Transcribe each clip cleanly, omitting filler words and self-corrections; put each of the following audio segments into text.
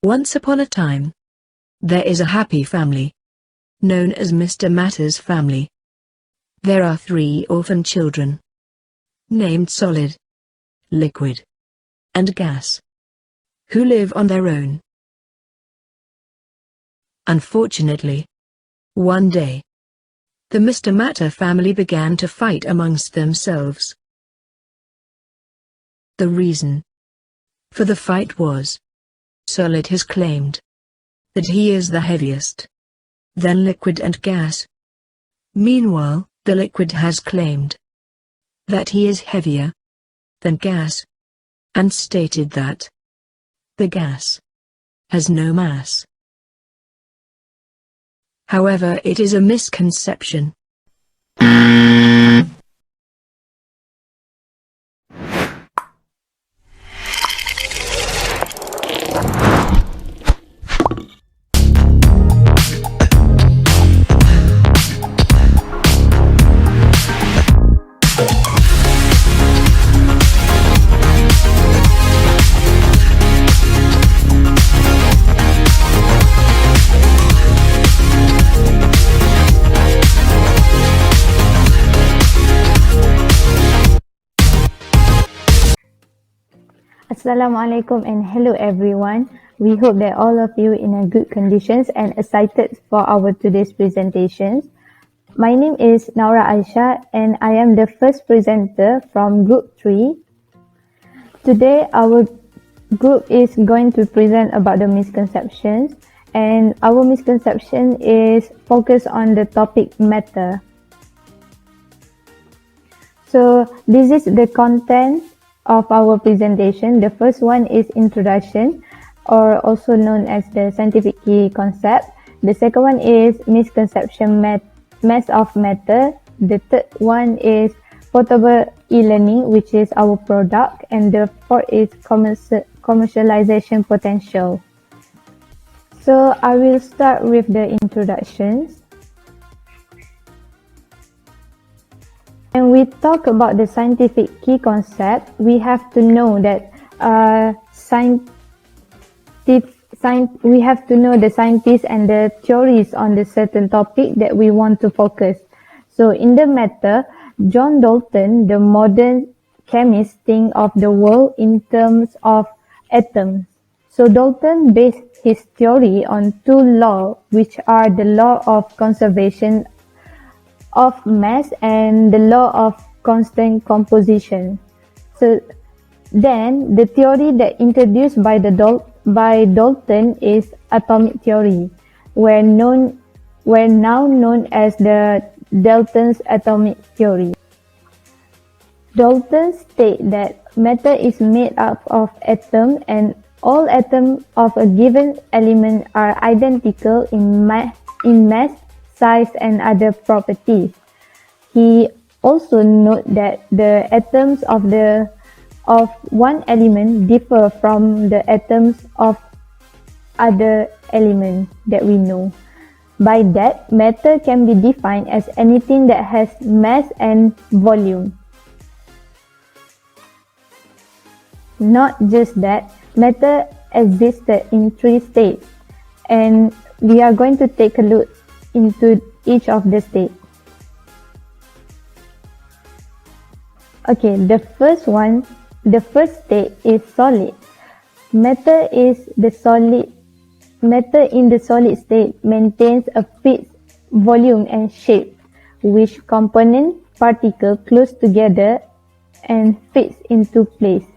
Once upon a time, there is a happy family, known as Mr. Matter's family. There are 3 orphan children, named Solid, Liquid, and Gas, who live on their own. Unfortunately, one day, the Mr. Matter family began to fight amongst themselves. The reason for the fight was, Solid has claimed that he is the heaviest, then Liquid and Gas. Meanwhile, the Liquid has claimed that he is heavier than Gas, and stated that the Gas has no mass. However, it is a misconception. Assalamualaikum and hello everyone. We hope that all of you in a good conditions and excited for our today's presentations. My name is Naura Aisha and I am the first presenter from Group 3. Today our group is going to present about the misconceptions, and our misconception is focused on the topic matter. So this is the content of our presentation. The first one is introduction, or also known as the scientific key concept. The second one is misconception mass of matter. The third one is portable e-learning, which is our product, and the fourth is commercialization potential. So I will start with the introductions. When we talk about the scientific key concept, we have to know that we have to know the scientists and the theories on the certain topic that we want to focus. So in the matter, John Dalton, the modern chemist, think of the world in terms of atoms. So Dalton based his theory on 2 laws, which are the law of conservation of mass and the law of constant composition. So then the theory that introduced by Dalton is atomic theory, were now known as the Dalton's atomic theory. Dalton stated that matter is made up of atoms, and all atoms of a given element are identical in mass, size, and other properties. He also noted that the atoms of one element differ from the atoms of other elements that we know. By that, matter can be defined as anything that has mass and volume. Not just that, matter existed in 3 states, and we are going to take a look into each of the states. Okay, the first state is solid. Matter in the solid state maintains a fixed volume and shape, which component particle close together and fits into place,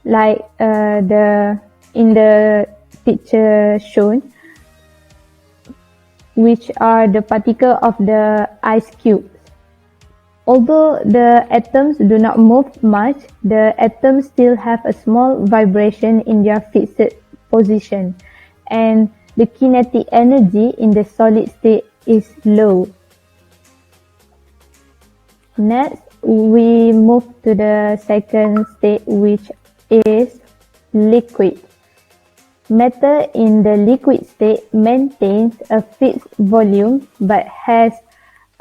like in the picture shown, which are the particle of the ice cubes. Although the atoms do not move much, the atoms still have a small vibration in their fixed position, and the kinetic energy in the solid state is low. Next, we move to the second state, which is liquid. Matter in the liquid state maintains a fixed volume but has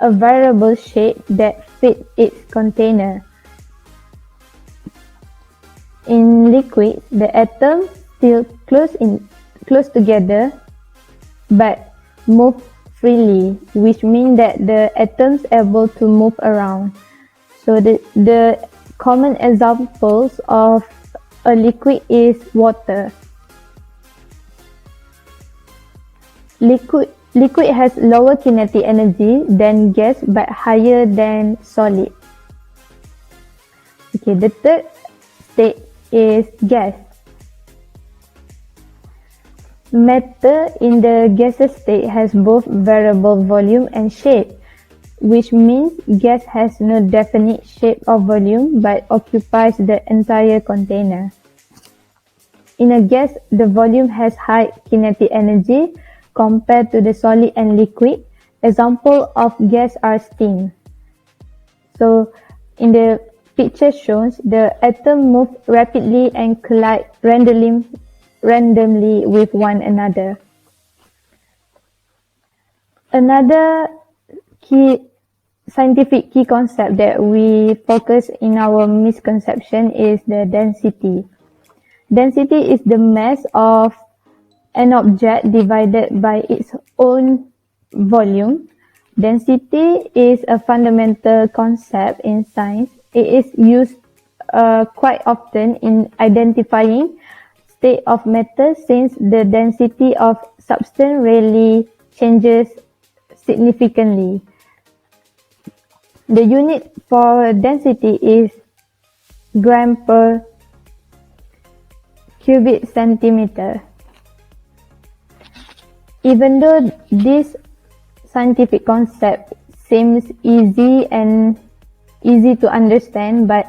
a variable shape that fits its container. In liquid, the atoms still close together but move freely, which means that the atoms able to move around. So the common examples of a liquid is water. Liquid has lower kinetic energy than gas but higher than solid. Okay, the third state is gas. Matter in the gaseous state has both variable volume and shape, which means gas has no definite shape or volume but occupies the entire container. In a gas, the volume has high kinetic energy compared to the solid and liquid. Example of gas are steam. So, in the picture shows, the atom move rapidly and collide randomly with one another. Another scientific key concept that we focus in our misconception is the density. Density is the mass of an object divided by its own volume. Density is a fundamental concept in science. It is used quite often in identifying state of matter since the density of substance rarely changes significantly. The unit for density is gram per cubic centimeter. Even though this scientific concept seems easy to understand, but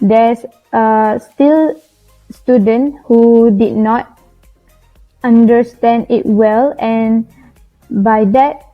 there's still students who did not understand it well, and by that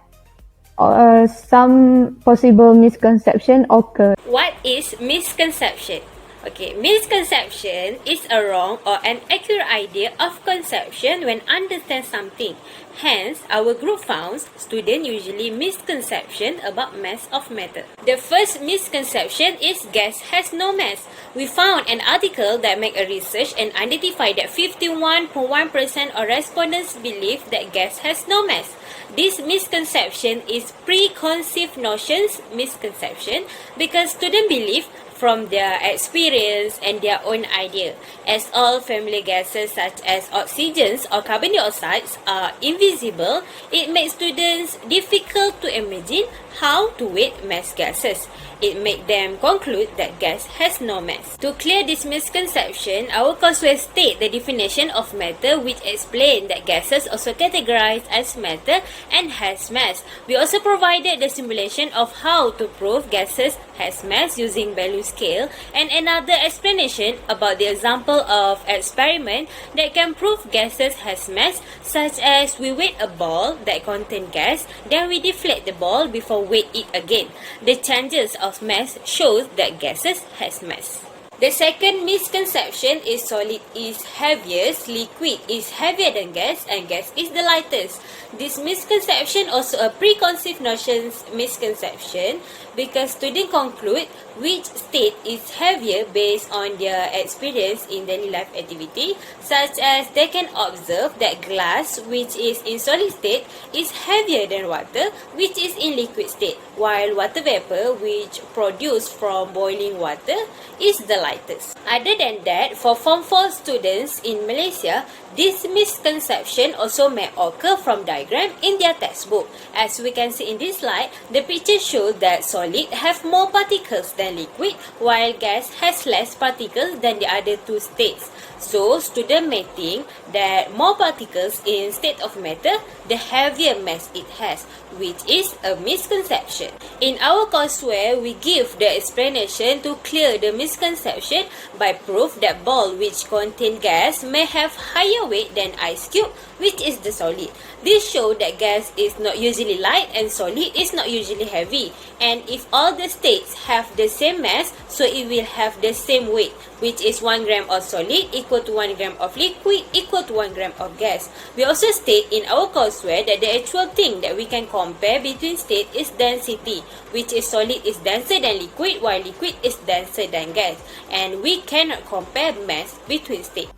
some possible misconception occur. What is misconception? Okay, misconception is a wrong or an accurate idea of conception when understand something. Hence, our group found students usually misconception about mass of matter. The first misconception is gas has no mass. We found an article that make a research and identified that 51.1% of respondents believe that gas has no mass. This misconception is preconceived notions misconception because students believe from their experience and their own idea. As all familiar gases such as oxygens or carbon dioxide are invisible, it makes students difficult to imagine how to weight mass gases. It makes them conclude that gas has no mass. To clear this misconception, our courseware state the definition of matter, which explain that gases also categorized as matter and has mass. We also provided the simulation of how to prove gases has mass using value scale and another explanation about the example of experiment that can prove gases has mass, such as we weight a ball that contains gas, then we deflate the ball before weight it again. The changes of mass shows that gases has mass. The second misconception is solid is heaviest, liquid is heavier than gas, and gas is the lightest. This misconception also a preconceived notions misconception because students conclude which state is heavier based on their experience in daily life activity, such as they can observe that glass, which is in solid state, is heavier than water, which is in liquid state, while water vapor, which produced from boiling water, is the lightest. Other than that, for Form 4 students in Malaysia, this misconception also may occur from diagram in their textbook. As we can see in this slide, the picture shows that solid have more particles than liquid, while gas has less particles than the other two states. So, students may think that more particles in state of matter, the heavier mass it has, which is a misconception. In our courseware, we give the explanation to clear the misconception by proof that ball which contain gas may have higher weight than ice cube, which is the solid. This shows that gas is not usually light and solid is not usually heavy. And if all the states have the same mass, so it will have the same weight, which is 1 gram of solid equal to 1 gram of liquid equal to 1 gram of gas. We also state in our courseware that the actual thing that we can compare between state is density, which is solid is denser than liquid while liquid is denser than gas. And we cannot compare mass between states.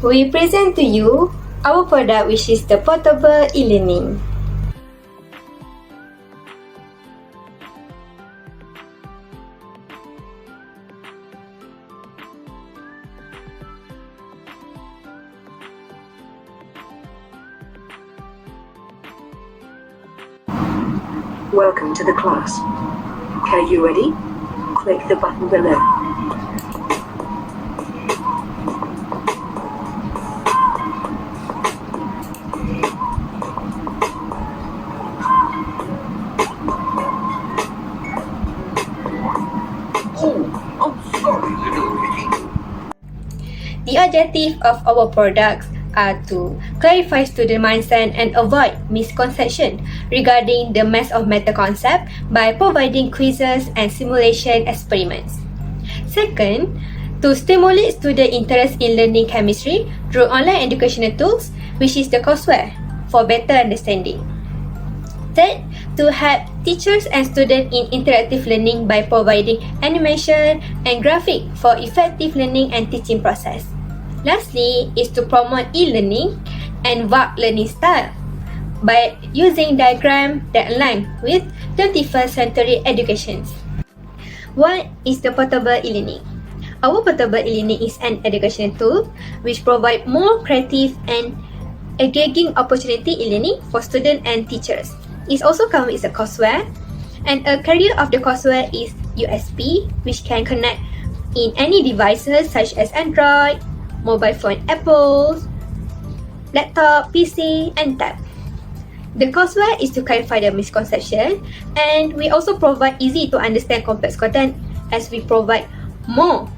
We present to you our product, which is the portable e-learning. Welcome to the class. Are you ready? Click the button below. Oh, I'm sorry, little piggy. The objective of our products are to clarify student mindset and avoid misconception regarding the mass of matter concept by providing quizzes and simulation experiments. Second, to stimulate student interest in learning chemistry through online educational tools, which is the courseware, for better understanding. Third, to help teachers and students in interactive learning by providing animation and graphic for effective learning and teaching process. Lastly, is to promote e-learning and vague learning style by using diagrams that align with 21st century education. What is the portable e-learning? Our portable e-learning is an educational tool which provides more creative and engaging opportunity e-learning for students and teachers. It also comes with a courseware, and a carrier of the courseware is USB, which can connect in any devices such as Android, mobile phone Apple, laptop, PC, and tab. The courseware is to clarify the misconception, and we also provide easy to understand complex content as we provide more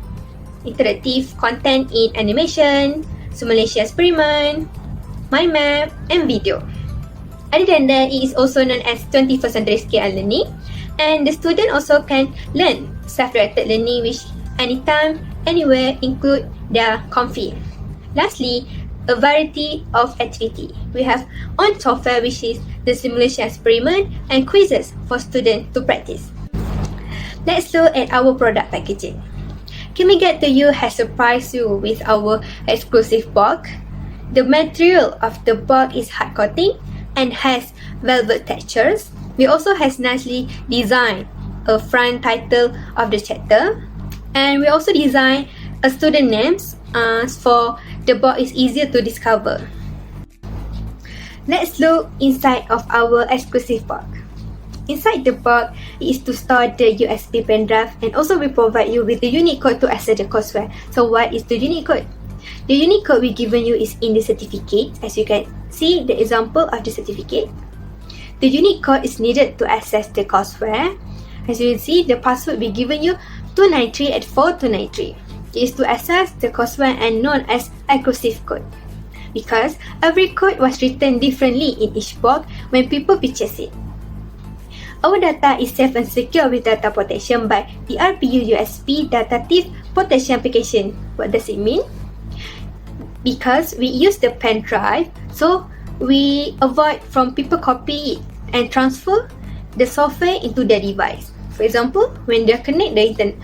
interactive content in animation, simulation experiment, mind map, and video. Other than that, it is also known as 21st century skill learning, and the student also can learn self-directed learning which anytime, anywhere include their comfy. Lastly, a variety of activity. We have on software which is the simulation experiment and quizzes for students to practice. Let's look at our product packaging. Kimi Get to You has surprised you with our exclusive box. The material of the box is hard coating and has velvet textures. We also has nicely designed a front title of the chapter, and we also design a student names for the box is easier to discover. Let's look inside of our exclusive box. Inside the box is to store the USB pen drive, and also we provide you with the unique code to access the courseware. So what is the unique code? The unique code we given you is in the certificate. As you can see the example of the certificate. The unique code is needed to access the courseware. As you can see, the password we given you 293 at 4293 is to access the courseware and known as exclusive code, because every code was written differently in each box when people purchase it. Our data is safe and secure with data protection by the RPU USB Data Thief Protection Application. What does it mean? Because we use the pen drive, so we avoid from people copy it and transfer the software into their device. For example, when they connect the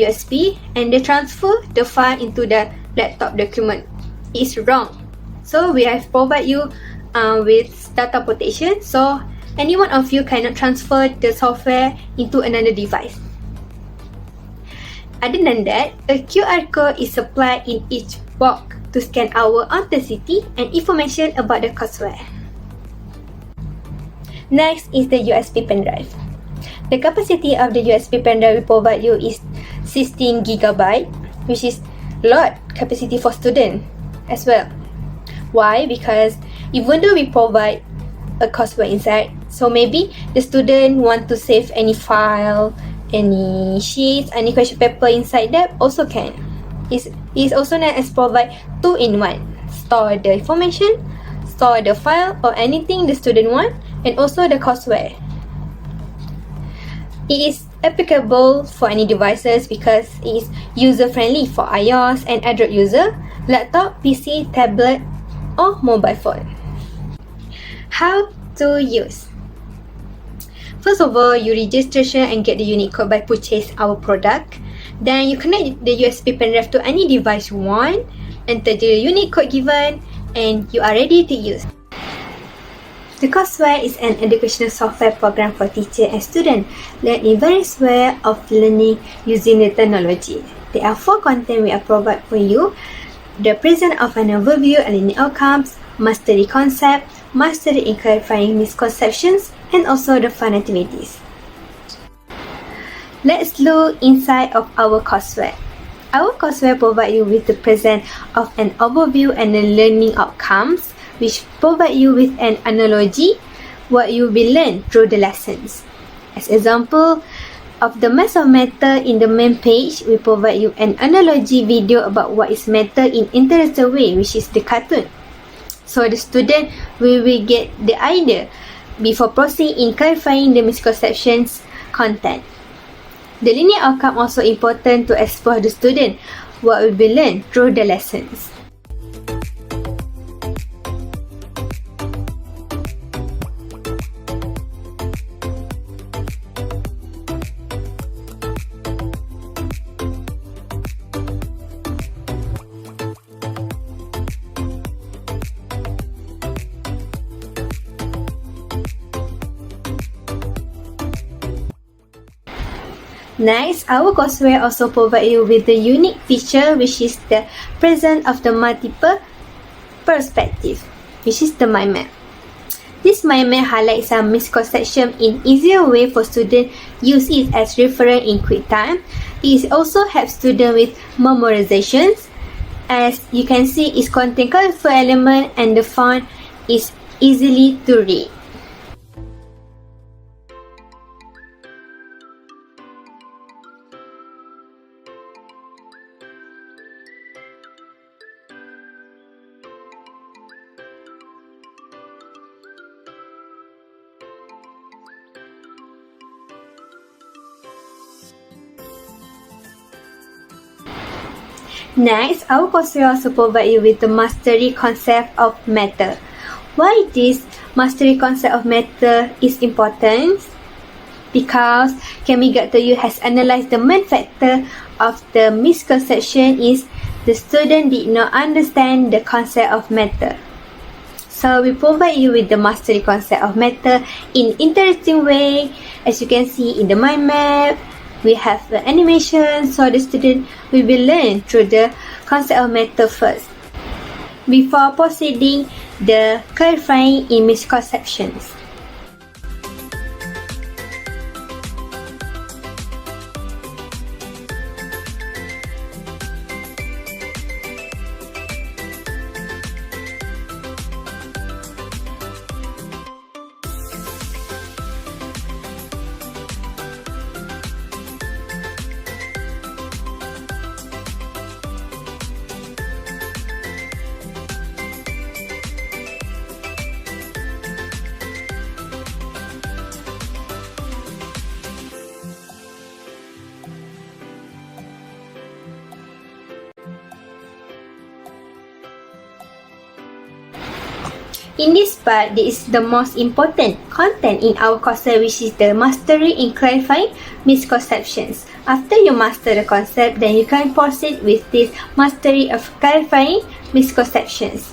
USB and they transfer the file into the laptop document, it's wrong. So we have provided you with data protection, so any one of you cannot transfer the software into another device. Other than that, a QR code is supplied in each box to scan our authenticity and information about the courseware. Next is the USB pen drive. The capacity of the USB pen drive we provide you is 16 GB, which is lot capacity for student as well. Why? Because even though we provide a courseware inside, so maybe the student want to save any file, any sheets, any question paper inside that also can. It's also known as provide 2-in-1. Store the information, store the file or anything the student want, and also the courseware. It is applicable for any devices because it is user-friendly for iOS and Android user, laptop, PC, tablet, or mobile phone. How to use? First of all, you registration and get the unique code by purchase our product. Then you connect the USB pen drive to any device you want, enter the unique code given, and you are ready to use. The courseware is an educational software program for teacher and student learning various ways of learning using the technology. There are 4 content we are provide for you. The present of an overview and learning outcomes, mastery concept, mastery in clarifying misconceptions, and also the fun activities. Let's look inside of our courseware. Our courseware provide you with the present of an overview and the learning outcomes, which provide you with an analogy what you will learn through the lessons. As example of the mass of matter in the main page, we provide you an analogy video about what is matter in interactive way, which is the cartoon. So the student will get the idea before proceeding in clarifying the misconceptions content. The linear outcome also important to explore the student what will be learned through the lessons. Next, our courseware also provide you with the unique feature, which is the present of the multiple perspective, which is the mind map. This mind map highlights some misconception in easier way for students use it as reference in quick time. It also helps students with memorizations. As you can see, it contains colorful element and the font is easily to read. Next, our courseware also provide you with the mastery concept of matter. Why this mastery concept of matter is important? Because Kamigato has analyzed the main factor of the misconception is the student did not understand the concept of matter. So we provide you with the mastery concept of matter in interesting way. As you can see in the mind map, we have the animation, so the student will learn through the concept of matter first before proceeding the clarifying in misconceptions. In this part, this is the most important content in our courseware, which is the mastery in clarifying misconceptions. After you master the concept, then you can proceed with this mastery of clarifying misconceptions.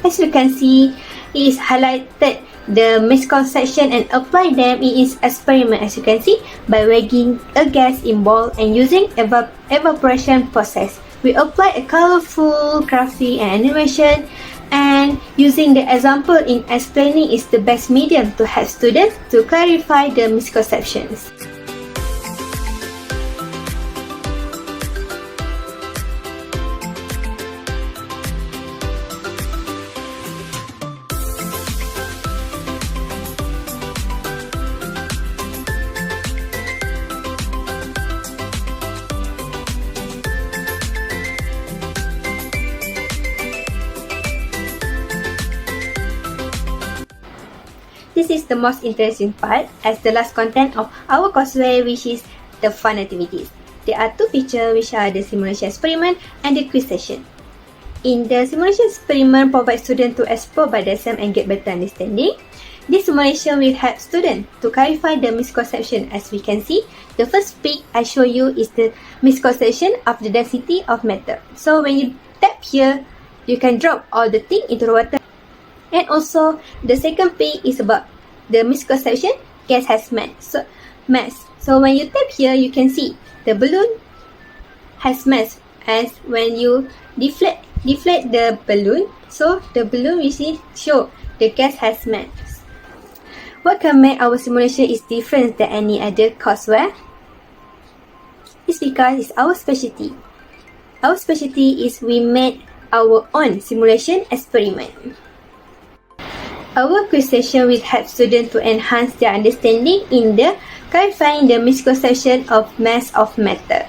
As you can see, it is highlighted the misconception and apply them in its experiment, as you can see, by weighing a gas in bowl and using evaporation process. We apply a colorful graphic and animation, and using the example in explaining is the best medium to help students to clarify the misconceptions. This is the most interesting part as the last content of our courseware, which is the fun activities. There are 2 features, which are the simulation experiment and the quiz session. In the simulation experiment, provide students to explore by themselves and get better understanding. This simulation will help students to clarify the misconception. As we can see, the first pic I show you is the misconception of the density of matter. So when you tap here, you can drop all the thing into the water. And also, the second P is about the misconception, gas has mass. So when you tap here, you can see the balloon has mass, as when you deflate the balloon, so the balloon will show the gas has mass. What can make our simulation is different than any other courseware? It's because it's our specialty. Our specialty is we made our own simulation experiment. Our quiz session will help students to enhance their understanding in the clarifying the misconception of mass of matter.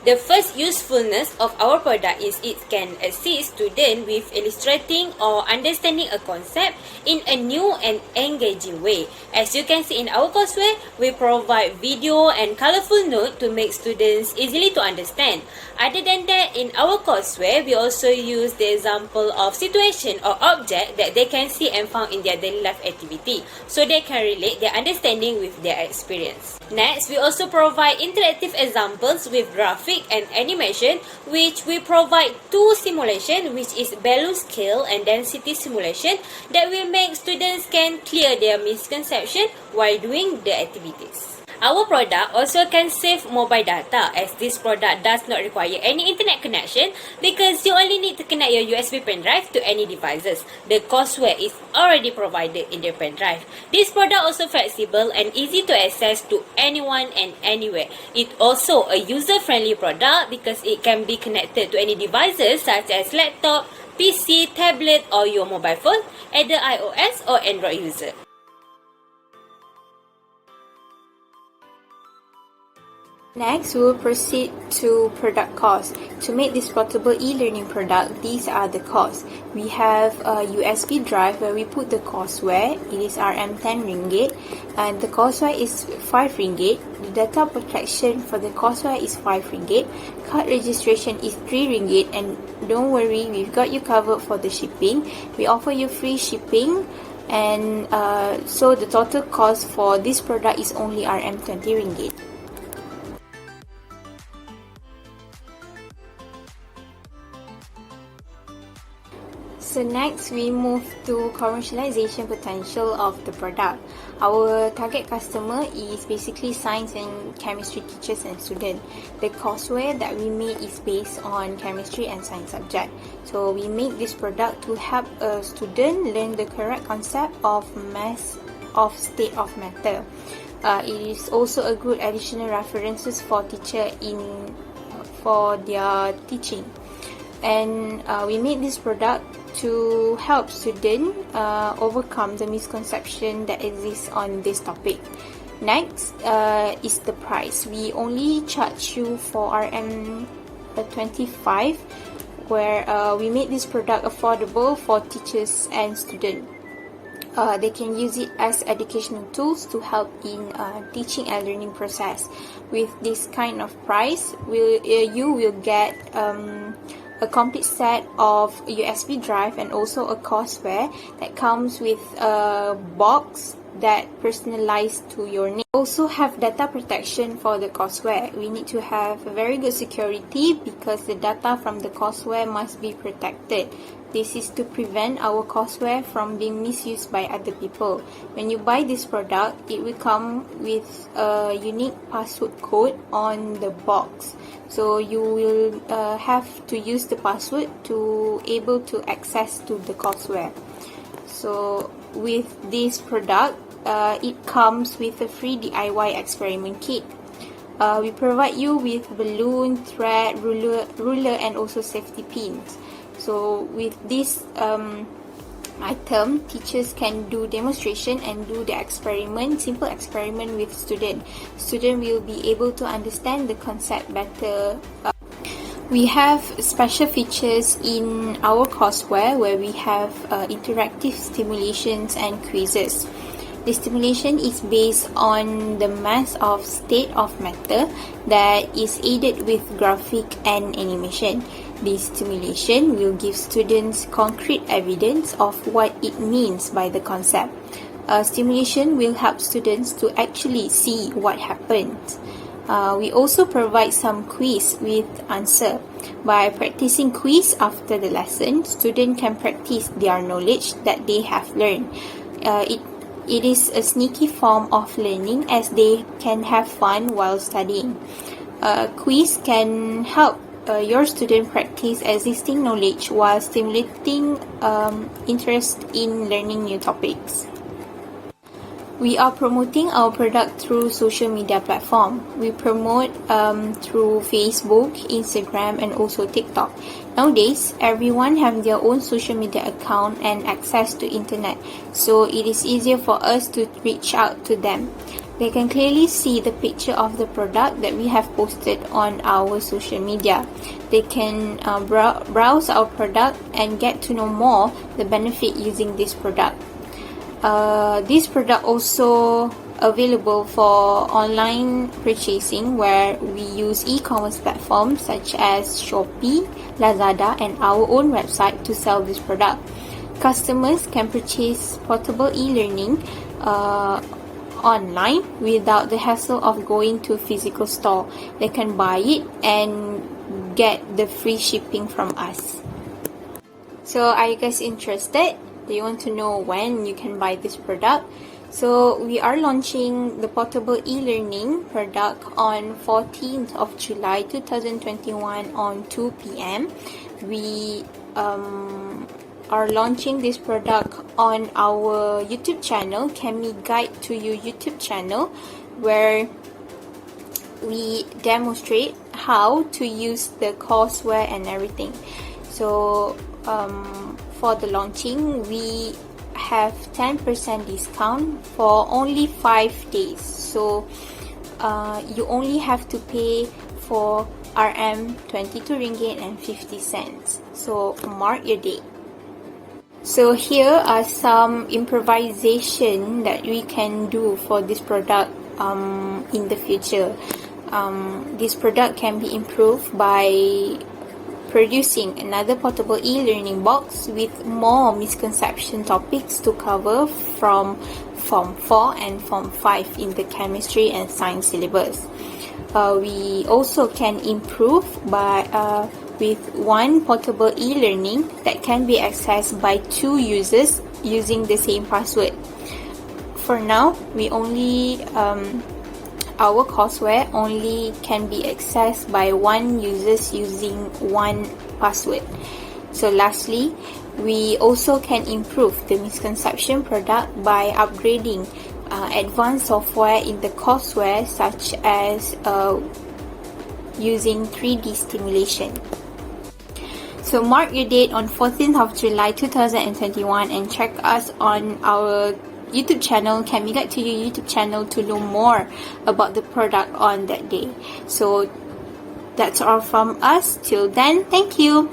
The first usefulness of our product is it can assist students with illustrating or understanding a concept in a new and engaging way. As you can see in our courseware, we provide video and colorful note to make students easily to understand. Other than that, in our courseware, we also use the example of situation or object that they can see and found in their daily life activity, so they can relate their understanding with their experience. Next, we also provide interactive examples with graphic and animation, which we provide two simulation, which is balloon scale and density simulation, that will make students can clear their misconception while doing the activities. Our product also can save mobile data, as this product does not require any internet connection because you only need to connect your USB pen drive to any devices. The courseware is already provided in the pen drive. This product also flexible and easy to access to anyone and anywhere. It also a user-friendly product because it can be connected to any devices such as laptop, PC, tablet or your mobile phone, either iOS or Android user. Next, we will proceed to product cost. To make this portable e-learning product, these are the costs. We have a USB drive where we put the courseware. It is RM10 ringgit, and the courseware is 5 ringgit. The data protection for the courseware is 5 ringgit. Card registration is 3 ringgit, and don't worry, we've got you covered for the shipping. We offer you free shipping, and so the total cost for this product is only RM20 ringgit. So next, we move to commercialization potential of the product. Our target customer is basically science and chemistry teachers and students. The courseware that we made is based on chemistry and science subject. So we make this product to help a student learn the correct concept of mass of state of matter. It is also a good additional references for teacher for their teaching. And we made this product to help students overcome the misconception that exists on this topic. Next is the price. We only charge you for RM25, where we made this product affordable for teachers and students. They can use it as educational tools to help in teaching and learning process. With this kind of price, you will get a complete set of USB drive and also a courseware that comes with a box that personalized to your name. Also have data protection for the courseware. We need to have very good security because the data from the courseware must be protected. This is to prevent our courseware from being misused by other people. When you buy this product, it will come with a unique password code on the box. So you will have to use the password to able to access to the courseware. So with this product, it comes with a free DIY experiment kit. We provide you with balloon, thread, ruler and also safety pins. So with this item, teachers can do demonstration and do the experiment, simple experiment with student. Student will be able to understand the concept better. We have special features in our courseware where we have interactive stimulations and quizzes. The stimulation is based on the mass of state of matter that is aided with graphic and animation. This stimulation will give students concrete evidence of what it means by the concept. Stimulation will help students to actually see what happens. We also provide some quiz with answer. By practicing quiz after the lesson, students can practice their knowledge that they have learned. It is a sneaky form of learning as they can have fun while studying. Quiz can help your student practice existing knowledge while stimulating interest in learning new topics. We are promoting our product through social media platform. We promote through Facebook, Instagram and also TikTok. Nowadays, everyone have their own social media account and access to internet, so it is easier for us to reach out to them. They can clearly see the picture of the product that we have posted on our social media. They can browse our product and get to know more the benefit using this product. This product also available for online purchasing where we use e-commerce platforms such as Shopee, Lazada and our own website to sell this product. Customers can purchase portable e-learning online without the hassle of going to a physical store. They can buy it and get the free shipping from us. So are you guys interested? Do you want to know when you can buy this product? So we are launching the portable e-learning product on 14th of July 2021 on 2 p.m. We are launching this product on our YouTube channel, Kemi Guide to You YouTube channel, where we demonstrate how to use the courseware and everything. So for the launching, we have 10% discount for only 5 days. So you only have to pay for RM 22 ringgit and 50 cents. So mark your date. So here are some improvisation that we can do for this product in the future. This product can be improved by producing another portable e-learning box with more misconception topics to cover from Form 4 and Form 5 in the chemistry and science syllabus. We also can improve by with one portable e-learning that can be accessed by 2 users using the same password. For now, we only our courseware only can be accessed by 1 user using 1 password. So lastly, we also can improve the misconception product by upgrading advanced software in the courseware such as using 3D stimulation. So mark your date on 14th of July 2021 and check us on our YouTube channel, Kemi Guide to You YouTube channel, to know more about the product on that day. So that's all from us. Till then, thank you.